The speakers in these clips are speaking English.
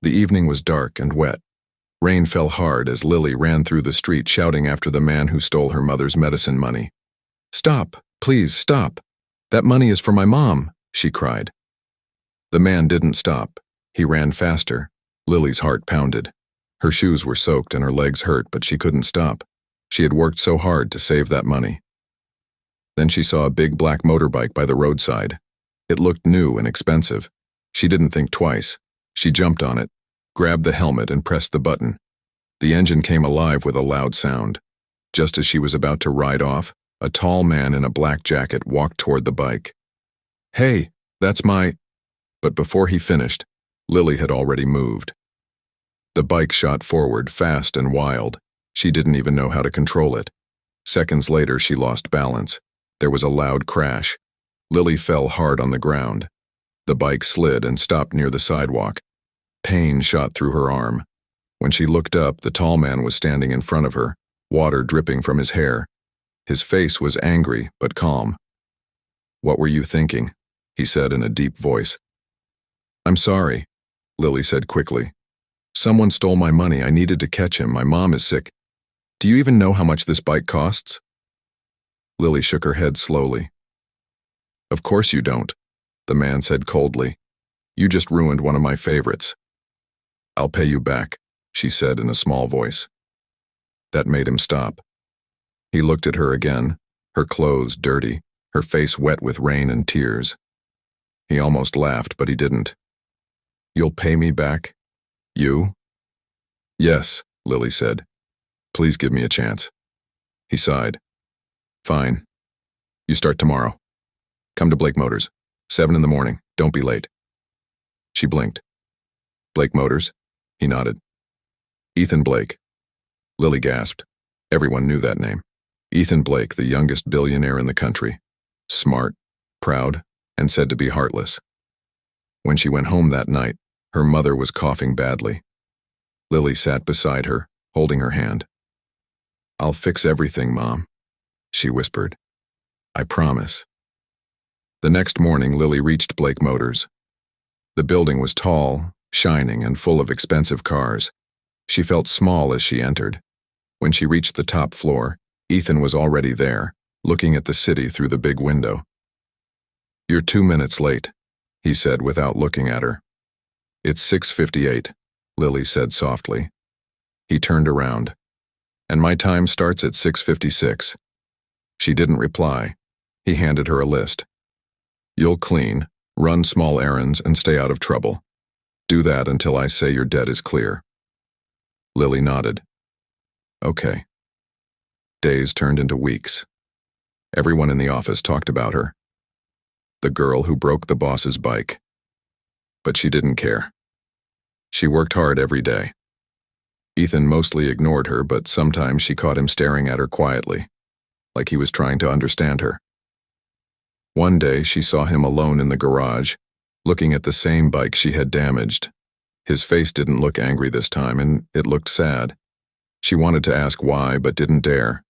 The evening was dark and wet. Rain fell hard as Lily ran through the street shouting after the man who stole her mother's medicine money. "Stop! Please stop! That money is for my mom!" she cried. The man didn't stop. He ran faster. Lily's heart pounded. Her shoes were soaked and her legs hurt, but she couldn't stop. She had worked so hard to save that money. Then she saw a big black motorbike by the roadside. It looked new and expensive. She didn't think twice. She jumped on it, grabbed the helmet and pressed the button. The engine came alive with a loud sound. Just as she was about to ride off, a tall man in a black jacket walked toward the bike. "Hey, that's my—" But before he finished, Lily had already moved. The bike shot forward, fast and wild. She didn't even know how to control it. Seconds later, she lost balance. There was a loud crash. Lily fell hard on the ground. The bike slid and stopped near the sidewalk. Pain shot through her arm. When she looked up, the tall man was standing in front of her, water dripping from his hair. His face was angry but calm. "What were you thinking?" he said in a deep voice. "I'm sorry," Lily said quickly. "Someone stole my money. I needed to catch him. My mom is sick. Do you even know how much this bike costs?" Lily shook her head slowly. "Of course you don't," the man said coldly. "You just ruined one of my favorites." "I'll pay you back," she said in a small voice. That made him stop. He looked at her again, her clothes dirty, her face wet with rain and tears. He almost laughed, but he didn't. "You'll pay me back? You?" "Yes," Lily said. "Please give me a chance." He sighed. "Fine. You start tomorrow. Come to Blake Motors, 7 in the morning. Don't be late." She blinked. "Blake Motors?" He nodded. "Ethan Blake." Lily gasped. Everyone knew that name. Ethan Blake, the youngest billionaire in the country. Smart, proud, and said to be heartless. When she went home that night, her mother was coughing badly. Lily sat beside her, holding her hand. "I'll fix everything, Mom," she whispered. "I promise." The next morning, Lily reached Blake Motors. The building was tall, shining, and full of expensive cars. She felt small as she entered. When she reached the top floor, Ethan was already there, looking at the city through the big window. "You're 2 minutes late," he said without looking at her. "It's 6:58, Lily said softly. He turned around. "And my time starts at 6:56. She didn't reply. He handed her a list. "You'll clean, run small errands, and stay out of trouble. Do that until I say your debt is clear." Lily nodded. "Okay." Days turned into weeks. Everyone in the office talked about her. The girl who broke the boss's bike. But she didn't care. She worked hard every day. Ethan mostly ignored her, but sometimes she caught him staring at her quietly, like he was trying to understand her. One day she saw him alone in the garage, looking at the same bike she had damaged. His face didn't look angry this time, and it looked sad. She wanted to ask why, but didn't dare.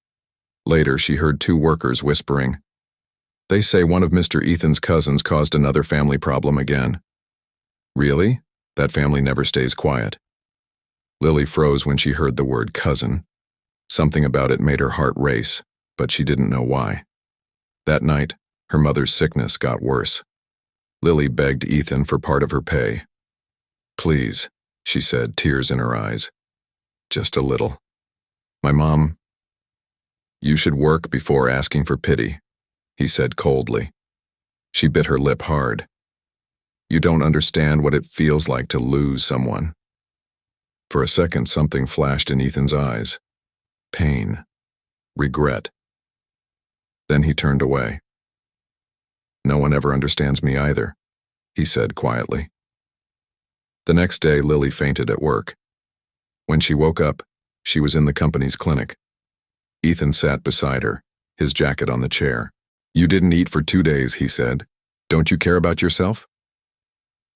Later, she heard 2 workers whispering, "They say one of Mr. Ethan's cousins caused another family problem again." Really? That family never stays quiet. Lily froze when she heard the word cousin. Something about it made her heart race, but she didn't know why. That night, her mother's sickness got worse. Lily begged Ethan for part of her pay. "Please," she said, tears in her eyes. "Just a little. My mom—" "You should work before asking for pity," he said coldly. She bit her lip hard. "You don't understand what it feels like to lose someone." For a second, something flashed in Ethan's eyes. Pain. Regret. Then he turned away. "No one ever understands me either," he said quietly. The next day, Lily fainted at work. When she woke up, she was in the company's clinic. Ethan sat beside her, his jacket on the chair. "You didn't eat for 2 days," he said. "Don't you care about yourself?"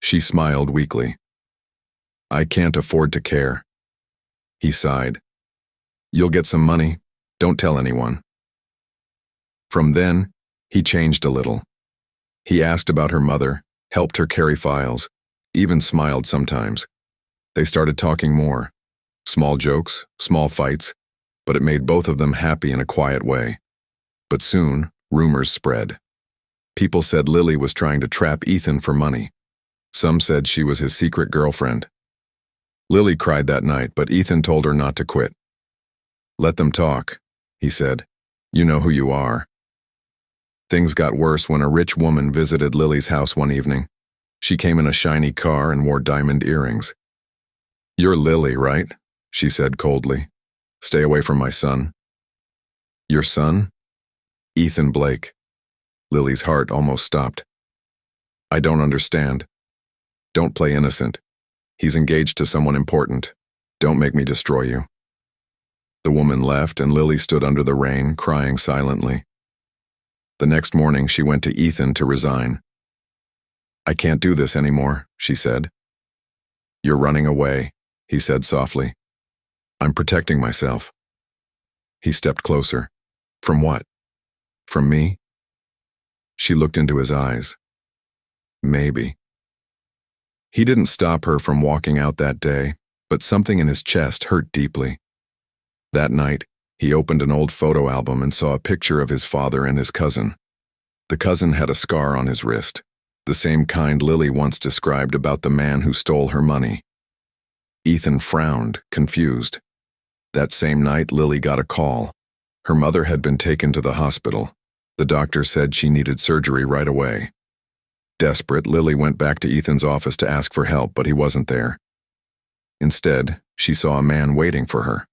She smiled weakly. "I can't afford to care." He sighed. "You'll get some money. Don't tell anyone." From then, he changed a little. He asked about her mother, helped her carry files, even smiled sometimes. They started talking more. Small jokes, small fights, but it made both of them happy in a quiet way. But soon, rumors spread. People said Lily was trying to trap Ethan for money. Some said she was his secret girlfriend. Lily cried that night, but Ethan told her not to quit. "Let them talk," he said. "You know who you are." Things got worse when a rich woman visited Lily's house one evening. She came in a shiny car and wore diamond earrings. "You're Lily, right?" she said coldly. "Stay away from my son." "Your son?" "Ethan Blake." Lily's heart almost stopped. "I don't understand." "Don't play innocent. He's engaged to someone important. Don't make me destroy you." The woman left and Lily stood under the rain, crying silently. The next morning she went to Ethan to resign. "I can't do this anymore," she said. "You're running away," he said softly. "I'm protecting myself." He stepped closer. "From what? From me?" She looked into his eyes. "Maybe." He didn't stop her from walking out that day, but something in his chest hurt deeply. That night, he opened an old photo album and saw a picture of his father and his cousin. The cousin had a scar on his wrist, the same kind Lily once described about the man who stole her money. Ethan frowned, confused. That same night, Lily got a call. Her mother had been taken to the hospital. The doctor said she needed surgery right away. Desperate, Lily went back to Ethan's office to ask for help, but he wasn't there. Instead, she saw a man waiting for her.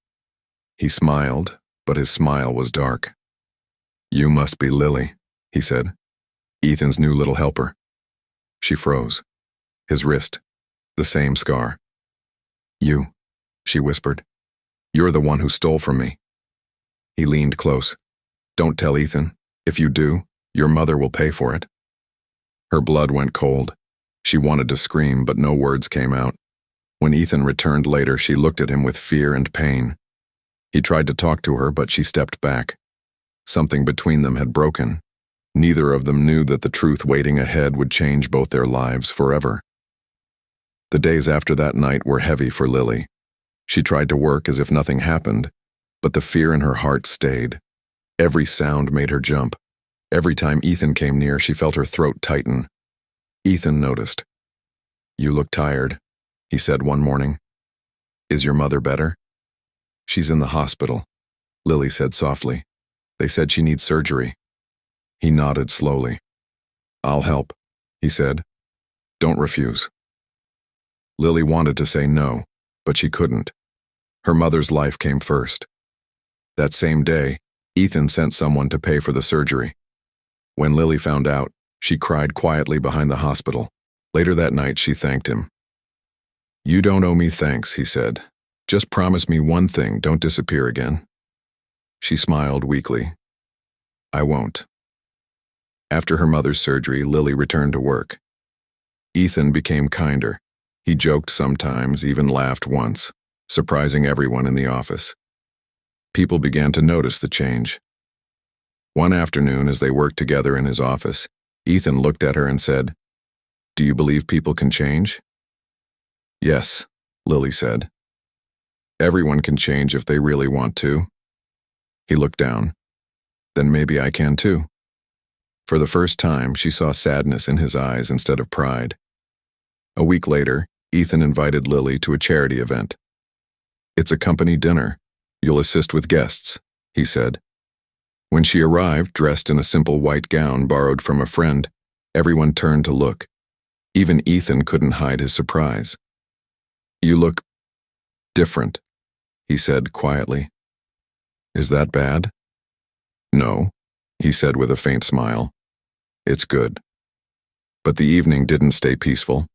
He smiled, but his smile was dark. "You must be Lily," he said. "Ethan's new little helper." She froze. His wrist, the same scar. "You," she whispered. "You're the one who stole from me." He leaned close. "Don't tell Ethan. If you do, your mother will pay for it." Her blood went cold. She wanted to scream, but no words came out. When Ethan returned later, she looked at him with fear and pain. He tried to talk to her, but she stepped back. Something between them had broken. Neither of them knew that the truth waiting ahead would change both their lives forever. The days after that night were heavy for Lily. She tried to work as if nothing happened, but the fear in her heart stayed. Every sound made her jump. Every time Ethan came near, she felt her throat tighten. Ethan noticed. "You look tired," he said one morning. "Is your mother better?" "She's in the hospital," Lily said softly. "They said she needs surgery." He nodded slowly. "I'll help," he said. "Don't refuse." Lily wanted to say no, but she couldn't. Her mother's life came first. That same day, Ethan sent someone to pay for the surgery. When Lily found out, she cried quietly behind the hospital. Later that night, she thanked him. "You don't owe me thanks," he said. "Just promise me one thing, don't disappear again." She smiled weakly. "I won't." After her mother's surgery, Lily returned to work. Ethan became kinder. He joked sometimes, even laughed once, surprising everyone in the office. People began to notice the change. One afternoon, as they worked together in his office, Ethan looked at her and said, "Do you believe people can change?" "Yes," Lily said. "Everyone can change if they really want to." He looked down. "Then maybe I can too." For the first time, she saw sadness in his eyes instead of pride. A week later, Ethan invited Lily to a charity event. "It's a company dinner. You'll assist with guests," he said. When she arrived, dressed in a simple white gown borrowed from a friend, everyone turned to look. Even Ethan couldn't hide his surprise. "You look different," he said quietly. "Is that bad?" "No," he said with a faint smile. "It's good." But the evening didn't stay peaceful.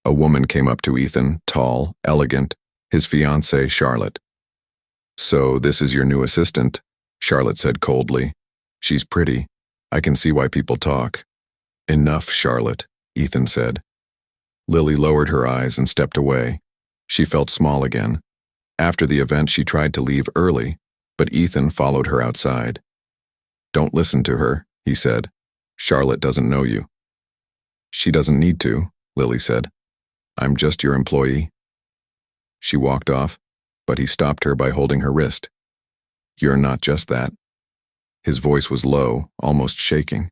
A woman came up to Ethan, tall, elegant, his fiancée, Charlotte. "So this is your new assistant," Charlotte said coldly. "She's pretty. I can see why people talk." "Enough, Charlotte," Ethan said. Lily lowered her eyes and stepped away. She felt small again. After the event, she tried to leave early, but Ethan followed her outside. "Don't listen to her," he said. "Charlotte doesn't know you." "She doesn't need to," Lily said. "I'm just your employee." She walked off, but he stopped her by holding her wrist. "You're not just that." His voice was low, almost shaking.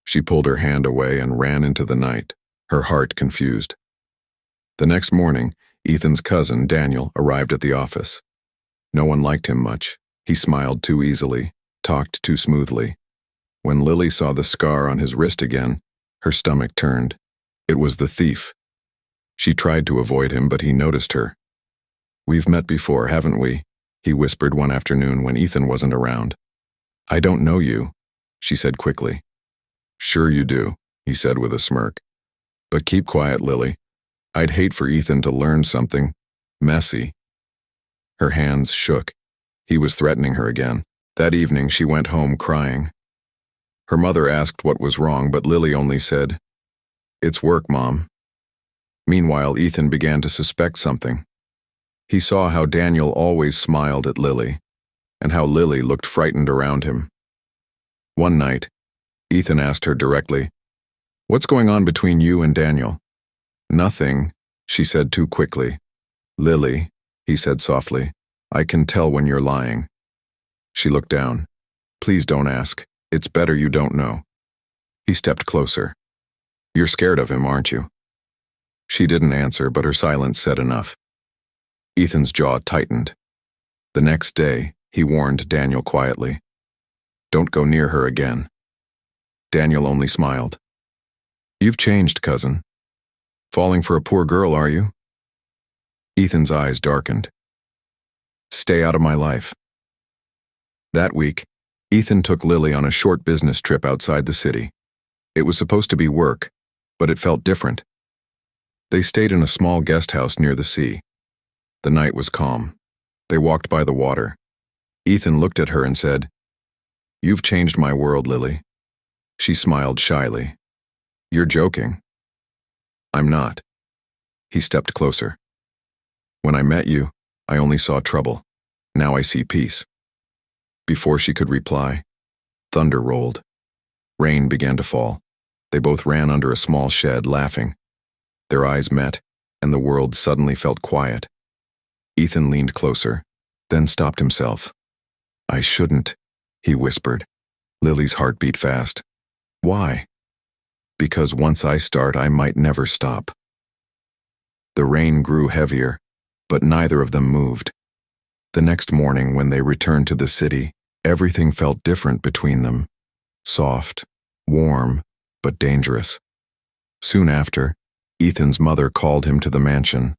She pulled her hand away and ran into the night, her heart confused. The next morning, Ethan's cousin, Daniel, arrived at the office. No one liked him much. He smiled too easily, talked too smoothly. When Lily saw the scar on his wrist again, her stomach turned. It was the thief. She tried to avoid him, but he noticed her. "We've met before, haven't we?" he whispered one afternoon when Ethan wasn't around. "I don't know you," she said quickly. "Sure you do," he said with a smirk. "But keep quiet, Lily. I'd hate for Ethan to learn something messy." Her hands shook. He was threatening her again. That evening she went home crying. Her mother asked what was wrong, but Lily only said, "It's work, Mom." Meanwhile, Ethan began to suspect something. He saw how Daniel always smiled at Lily, and how Lily looked frightened around him. One night, Ethan asked her directly, "What's going on between you and Daniel?" "Nothing," she said too quickly. "Lily," he said softly, "I can tell when you're lying." She looked down. "Please don't ask. It's better you don't know." He stepped closer. "You're scared of him, aren't you?" She didn't answer, but her silence said enough. Ethan's jaw tightened. The next day, he warned Daniel quietly, "Don't go near her again." Daniel only smiled. "You've changed, cousin. Falling for a poor girl, are you?" Ethan's eyes darkened. "Stay out of my life." That week, Ethan took Lily on a short business trip outside the city. It was supposed to be work, but it felt different. They stayed in a small guest house near the sea. The night was calm. They walked by the water. Ethan looked at her and said, "You've changed my world, Lily." She smiled shyly. "You're joking." "I'm not." He stepped closer. "When I met you, I only saw trouble. Now I see peace." Before she could reply, thunder rolled. Rain began to fall. They both ran under a small shed, laughing. Their eyes met, and the world suddenly felt quiet. Ethan leaned closer, then stopped himself. "I shouldn't," he whispered. Lily's heart beat fast. "Why?" "Because once I start, I might never stop." The rain grew heavier, but neither of them moved. The next morning, when they returned to the city, everything felt different between them. Soft, warm, but dangerous. Soon after, Ethan's mother called him to the mansion.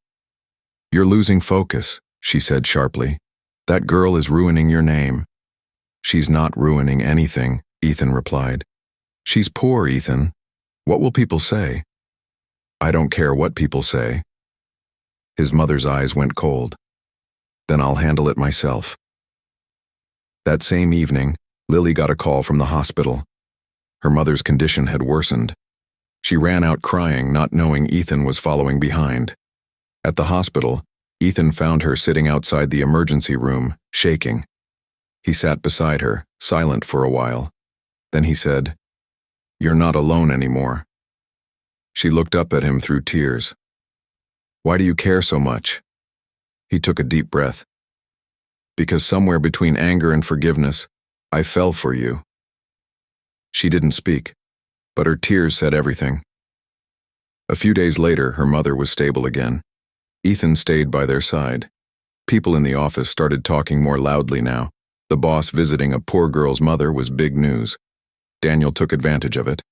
"You're losing focus," she said sharply. "That girl is ruining your name." "She's not ruining anything," Ethan replied. "She's poor, Ethan. What will people say?" "I don't care what people say." His mother's eyes went cold. "Then I'll handle it myself." That same evening, Lily got a call from the hospital. Her mother's condition had worsened. She ran out crying, not knowing Ethan was following behind. At the hospital, Ethan found her sitting outside the emergency room, shaking. He sat beside her, silent for a while. Then he said, "You're not alone anymore." She looked up at him through tears. "Why do you care so much?" He took a deep breath. "Because somewhere between anger and forgiveness, I fell for you." She didn't speak, but her tears said everything. A few days later, her mother was stable again. Ethan stayed by their side. People in the office started talking more loudly now. The boss visiting a poor girl's mother was big news. Daniel took advantage of it.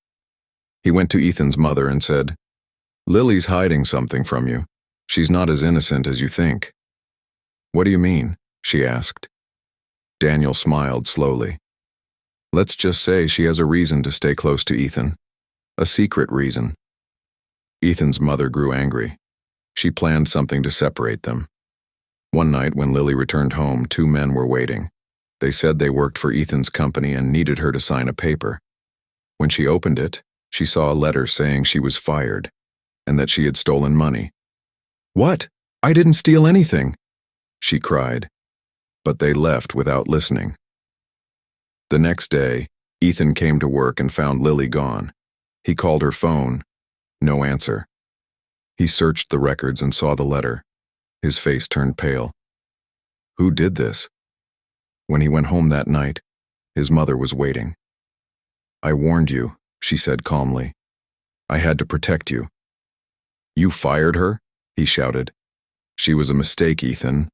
He went to Ethan's mother and said, "Lily's hiding something from you. She's not as innocent as you think." "What do you mean?" she asked. Daniel smiled slowly. "Let's just say she has a reason to stay close to Ethan. A secret reason." Ethan's mother grew angry. She planned something to separate them. One night when Lily returned home, two men were waiting. They said they worked for Ethan's company and needed her to sign a paper. When she opened it, she saw a letter saying she was fired and that she had stolen money. "What? I didn't steal anything," she cried. But they left without listening. The next day, Ethan came to work and found Lily gone. He called her phone. No answer. He searched the records and saw the letter. His face turned pale. Who did this? When he went home that night, his mother was waiting. I warned you, she said calmly. I had to protect you. You fired her? He shouted. She was a mistake, Ethan.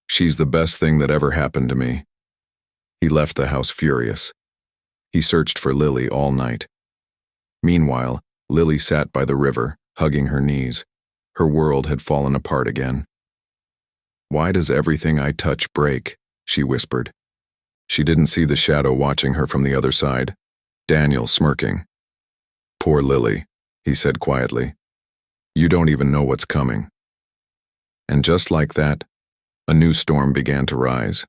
She's the best thing that ever happened to me. He left the house furious. He searched for Lily all night. Meanwhile, Lily sat by the river, hugging her knees. Her world had fallen apart again. Why does everything I touch break? She whispered. She didn't see the shadow watching her from the other side, Daniel smirking. Poor Lily, he said quietly. You don't even know what's coming. And just like that, a new storm began to rise,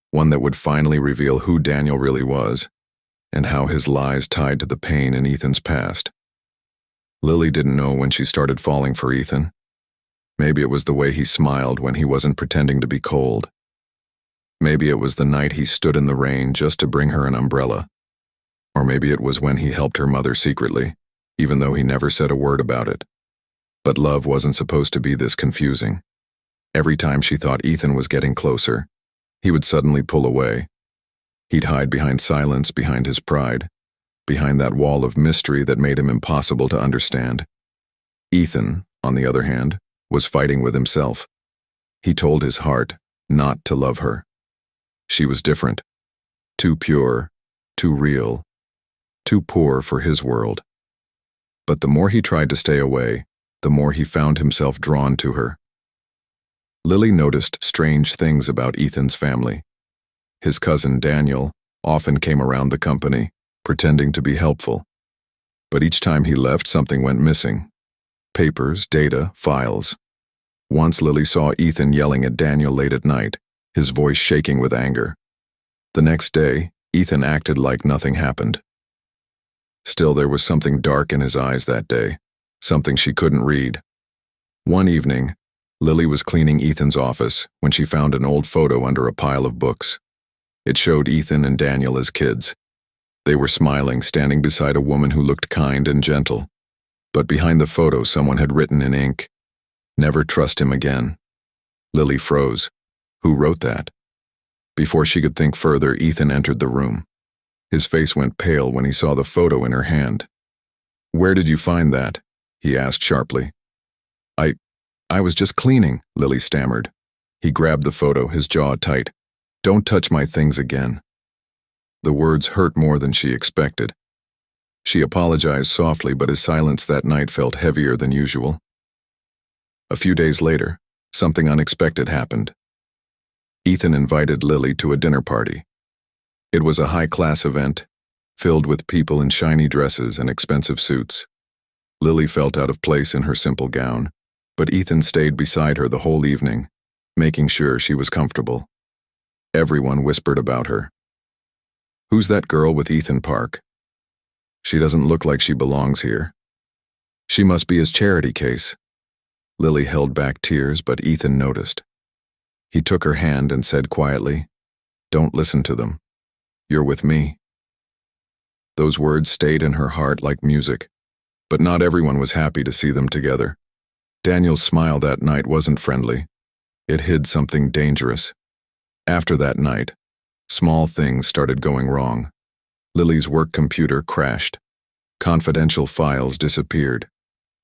one that would finally reveal who Daniel really was, and how his lies tied to the pain in Ethan's past. Lily didn't know when she started falling for Ethan. Maybe it was the way he smiled when he wasn't pretending to be cold. Maybe it was the night he stood in the rain just to bring her an umbrella. Or maybe it was when he helped her mother secretly, even though he never said a word about it. But love wasn't supposed to be this confusing. Every time she thought Ethan was getting closer, he would suddenly pull away. He'd hide behind silence, behind his pride, behind that wall of mystery that made him impossible to understand. Ethan, on the other hand, was fighting with himself. He told his heart not to love her. She was different, too pure, too real, too poor for his world. But the more he tried to stay away, the more he found himself drawn to her. Lily noticed strange things about Ethan's family. His cousin Daniel often came around the company, pretending to be helpful. But each time he left, something went missing. Papers, data, files. Once Lily saw Ethan yelling at Daniel late at night, his voice shaking with anger. The next day, Ethan acted like nothing happened. Still, there was something dark in his eyes that day, something she couldn't read. One evening, Lily was cleaning Ethan's office when she found an old photo under a pile of books. It showed Ethan and Daniel as kids. They were smiling, standing beside a woman who looked kind and gentle. But behind the photo, someone had written in ink, "Never trust him again." Lily froze. Who wrote that? Before she could think further, Ethan entered the room. His face went pale when he saw the photo in her hand. "Where did you find that?" he asked sharply. I was just cleaning," Lily stammered. He grabbed the photo, his jaw tight. "Don't touch my things again." The words hurt more than she expected. She apologized softly, but his silence that night felt heavier than usual. A few days later, something unexpected happened. Ethan invited Lily to a dinner party. It was a high-class event, filled with people in shiny dresses and expensive suits. Lily felt out of place in her simple gown, but Ethan stayed beside her the whole evening, making sure she was comfortable. Everyone whispered about her. "Who's that girl with Ethan Park? She doesn't look like she belongs here. She must be his charity case." Lily held back tears, but Ethan noticed. He took her hand and said quietly, "Don't listen to them. You're with me." Those words stayed in her heart like music, but not everyone was happy to see them together. Daniel's smile that night wasn't friendly. It hid something dangerous. After that night, small things started going wrong. Lily's work computer crashed. Confidential files disappeared,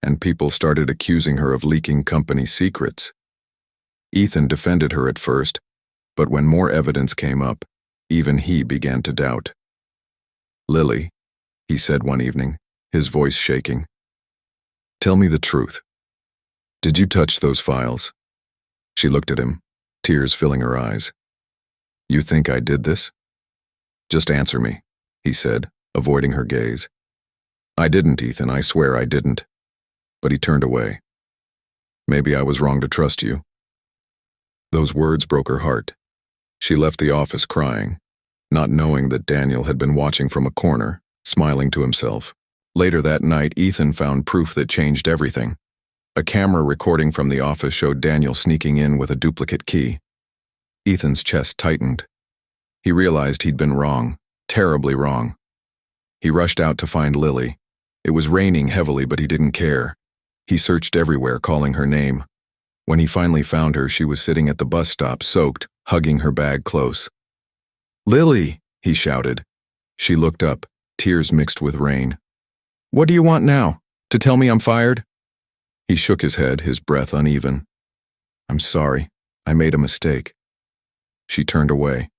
and people started accusing her of leaking company secrets. Ethan defended her at first, but when more evidence came up, even he began to doubt. "Lily," he said one evening, his voice shaking, "tell me the truth. Did you touch those files?" She looked at him, tears filling her eyes. "You think I did this?" "Just answer me," he said, avoiding her gaze. "I didn't, Ethan, I swear I didn't." But he turned away. "Maybe I was wrong to trust you." Those words broke her heart. She left the office crying, not knowing that Daniel had been watching from a corner, smiling to himself. Later that night, Ethan found proof that changed everything. A camera recording from the office showed Daniel sneaking in with a duplicate key. Ethan's chest tightened. He realized he'd been wrong, terribly wrong. He rushed out to find Lily. It was raining heavily, but he didn't care. He searched everywhere, calling her name. When he finally found her, she was sitting at the bus stop, soaked, hugging her bag close. "Lily!" he shouted. She looked up, tears mixed with rain. "What do you want now? To tell me I'm fired?" He shook his head, his breath uneven. "I'm sorry. I made a mistake." She turned away.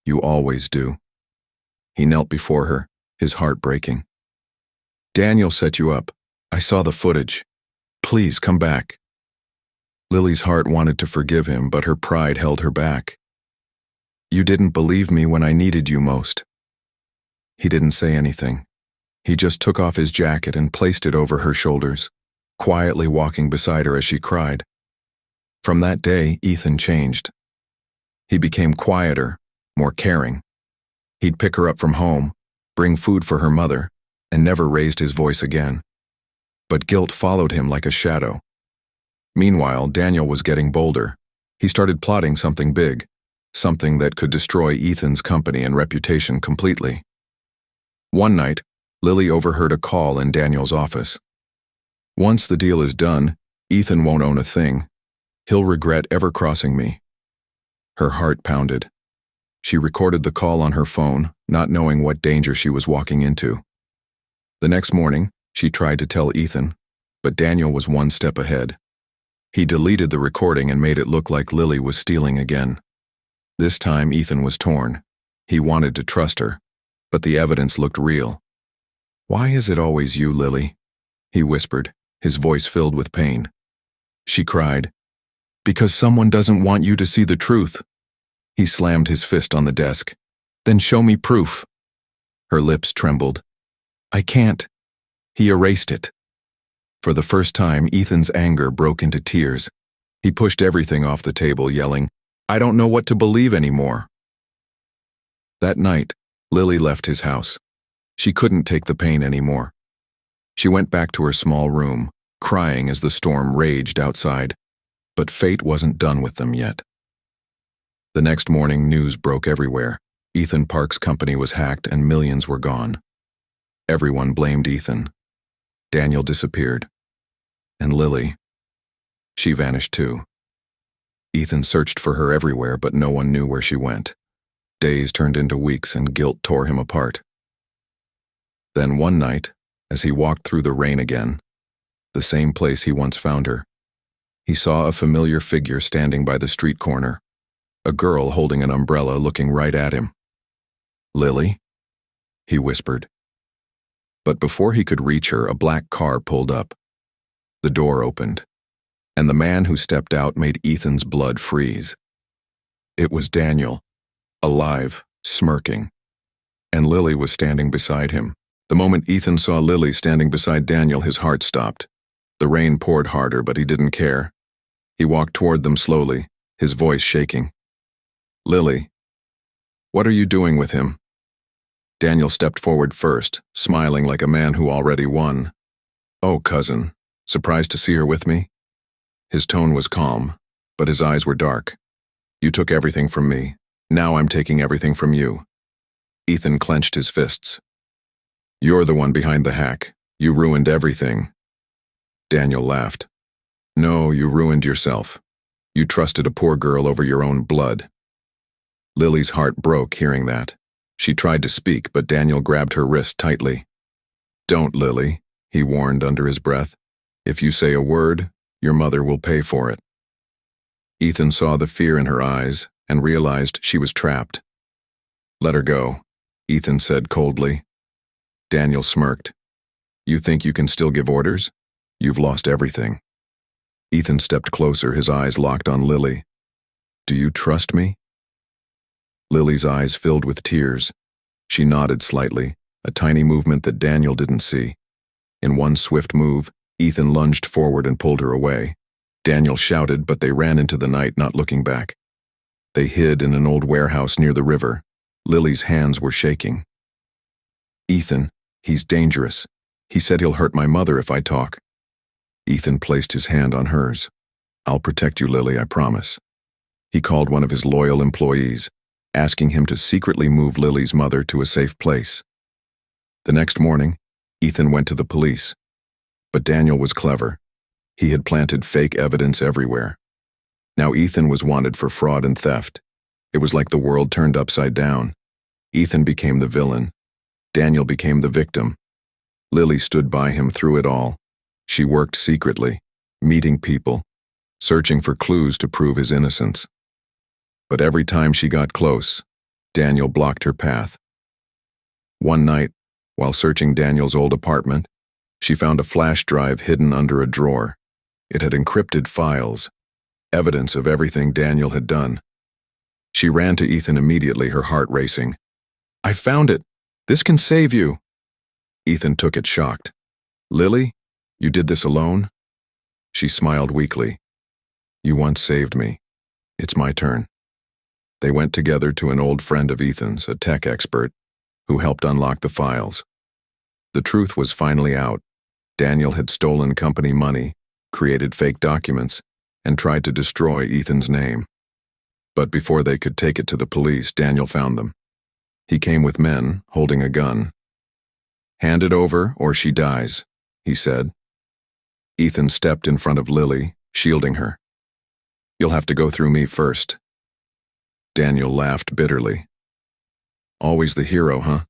"You always do." He knelt before her, his heart breaking. "Daniel set you up. I saw the footage. Please come back." Lily's heart wanted to forgive him, but her pride held her back. "You didn't believe me when I needed you most." He didn't say anything. He just took off his jacket and placed it over her shoulders, quietly walking beside her as she cried. From that day, Ethan changed. He became quieter, more caring. He'd pick her up from home, bring food for her mother, and never raised his voice again. But guilt followed him like a shadow. Meanwhile, Daniel was getting bolder. He started plotting something big, something that could destroy Ethan's company and reputation completely. One night, Lily overheard a call in Daniel's office. "Once the deal is done, Ethan won't own a thing. He'll regret ever crossing me." Her heart pounded. She recorded the call on her phone, not knowing what danger she was walking into. The next morning, she tried to tell Ethan, but Daniel was one step ahead. He deleted the recording and made it look like Lily was stealing again. This time, Ethan was torn. He wanted to trust her, but the evidence looked real. "Why is it always you, Lily?" he whispered, his voice filled with pain. She cried, "Because someone doesn't want you to see the truth." He slammed his fist on the desk. "Then show me proof." Her lips trembled. "I can't." He erased it. For the first time, Ethan's anger broke into tears. He pushed everything off the table, yelling, "I don't know what to believe anymore." That night, Lily left his house. She couldn't take the pain anymore. She went back to her small room, crying as the storm raged outside. But fate wasn't done with them yet. The next morning, news broke everywhere. Ethan Park's company was hacked and millions were gone. Everyone blamed Ethan. Daniel disappeared. And Lily, she vanished too. Ethan searched for her everywhere, but no one knew where she went. Days turned into weeks and guilt tore him apart. Then one night, as he walked through the rain again, the same place he once found her, he saw a familiar figure standing by the street corner, a girl holding an umbrella looking right at him. "Lily?" he whispered. But before he could reach her, a black car pulled up. The door opened, and the man who stepped out made Ethan's blood freeze. It was Daniel, alive, smirking, and Lily was standing beside him. The moment Ethan saw Lily standing beside Daniel, his heart stopped. The rain poured harder, but he didn't care. He walked toward them slowly, his voice shaking. "Lily, what are you doing with him?" Daniel stepped forward first, smiling like a man who already won. "Oh, cousin, surprised to see her with me?" His tone was calm, but his eyes were dark. "You took everything from me. Now I'm taking everything from you." Ethan clenched his fists. "You're the one behind the hack. You ruined everything." Daniel laughed. "No, you ruined yourself. You trusted a poor girl over your own blood." Lily's heart broke hearing that. She tried to speak, but Daniel grabbed her wrist tightly. "Don't, Lily," he warned under his breath. "If you say a word, your mother will pay for it." Ethan saw the fear in her eyes and realized she was trapped. "Let her go," Ethan said coldly. Daniel smirked. "You think you can still give orders? You've lost everything." Ethan stepped closer, his eyes locked on Lily. "Do you trust me?" Lily's eyes filled with tears. She nodded slightly, a tiny movement that Daniel didn't see. In one swift move, Ethan lunged forward and pulled her away. Daniel shouted, but they ran into the night, not looking back. They hid in an old warehouse near the river. Lily's hands were shaking. "Ethan, he's dangerous. He said he'll hurt my mother if I talk." Ethan placed his hand on hers. "I'll protect you, Lily, I promise." He called one of his loyal employees, asking him to secretly move Lily's mother to a safe place. The next morning, Ethan went to the police. But Daniel was clever. He had planted fake evidence everywhere. Now Ethan was wanted for fraud and theft. It was like the world turned upside down. Ethan became the villain. Daniel became the victim. Lily stood by him through it all. She worked secretly, meeting people, searching for clues to prove his innocence. But every time she got close, Daniel blocked her path. One night, while searching Daniel's old apartment, she found a flash drive hidden under a drawer. It had encrypted files, evidence of everything Daniel had done. She ran to Ethan immediately, her heart racing. "I found it! This can save you!" Ethan took it shocked. "Lily, you did this alone?" She smiled weakly. "You once saved me. It's my turn." They went together to an old friend of Ethan's, a tech expert, who helped unlock the files. The truth was finally out. Daniel had stolen company money, created fake documents, and tried to destroy Ethan's name. But before they could take it to the police, Daniel found them. He came with men, holding a gun. "Hand it over, or she dies," he said. Ethan stepped in front of Lily, shielding her. "You'll have to go through me first." Daniel laughed bitterly. "Always the hero, huh?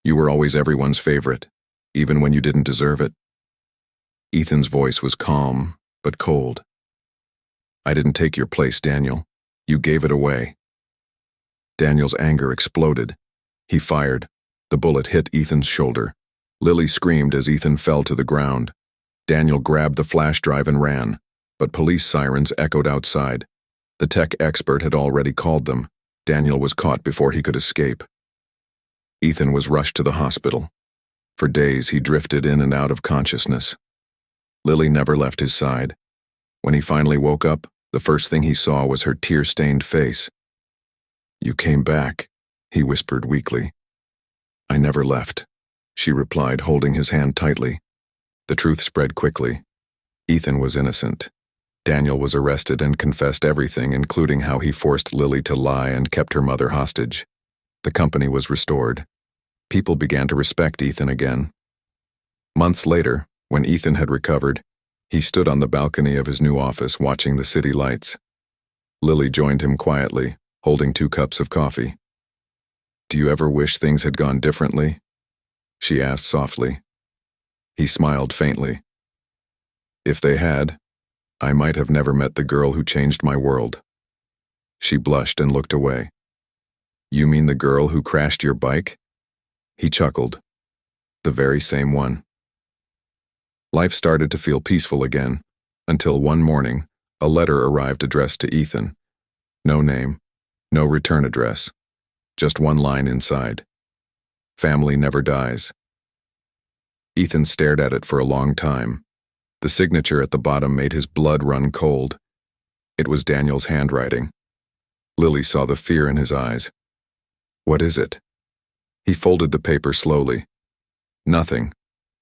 You were always everyone's favorite, even when you didn't deserve it." Ethan's voice was calm, but cold. "I didn't take your place, Daniel. You gave it away." Daniel's anger exploded. He fired. The bullet hit Ethan's shoulder. Lily screamed as Ethan fell to the ground. Daniel grabbed the flash drive and ran, but police sirens echoed outside. The tech expert had already called them. Daniel was caught before he could escape. Ethan was rushed to the hospital. For days he drifted in and out of consciousness. Lily never left his side. When he finally woke up, the first thing he saw was her tear-stained face. "You came back," he whispered weakly. "I never left," she replied, holding his hand tightly. The truth spread quickly. Ethan was innocent. Daniel was arrested and confessed everything, including how he forced Lily to lie and kept her mother hostage. The company was restored. People began to respect Ethan again. Months later, when Ethan had recovered, he stood on the balcony of his new office watching the city lights. Lily joined him quietly, holding 2 cups of coffee. "Do you ever wish things had gone differently?" she asked softly. He smiled faintly. "If they had, I might have never met the girl who changed my world." She blushed and looked away. "You mean the girl who crashed your bike?" He chuckled. "The very same one." Life started to feel peaceful again, until one morning, a letter arrived addressed to Ethan. No name, no return address, just one line inside. "Family never dies." Ethan stared at it for a long time. The signature at the bottom made his blood run cold. It was Daniel's handwriting. Lily saw the fear in his eyes. "What is it?" He folded the paper slowly. "Nothing.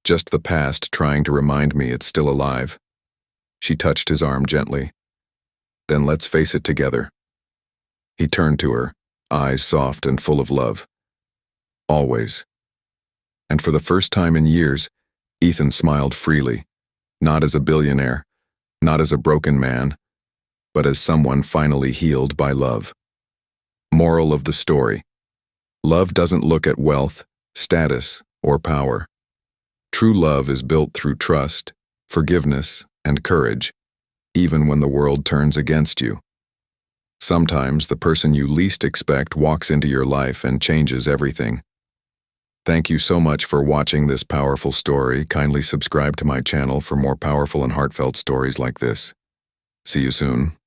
Just the past trying to remind me it's still alive." She touched his arm gently. "Then let's face it together." He turned to her, eyes soft and full of love. "Always." And for the first time in years, Ethan smiled freely, not as a billionaire, not as a broken man, but as someone finally healed by love. Moral of the story: love doesn't look at wealth, status, or power. True love is built through trust, forgiveness, and courage, even when the world turns against you. Sometimes the person you least expect walks into your life and changes everything. Thank you so much for watching this powerful story. Kindly subscribe to my channel for more powerful and heartfelt stories like this. See you soon.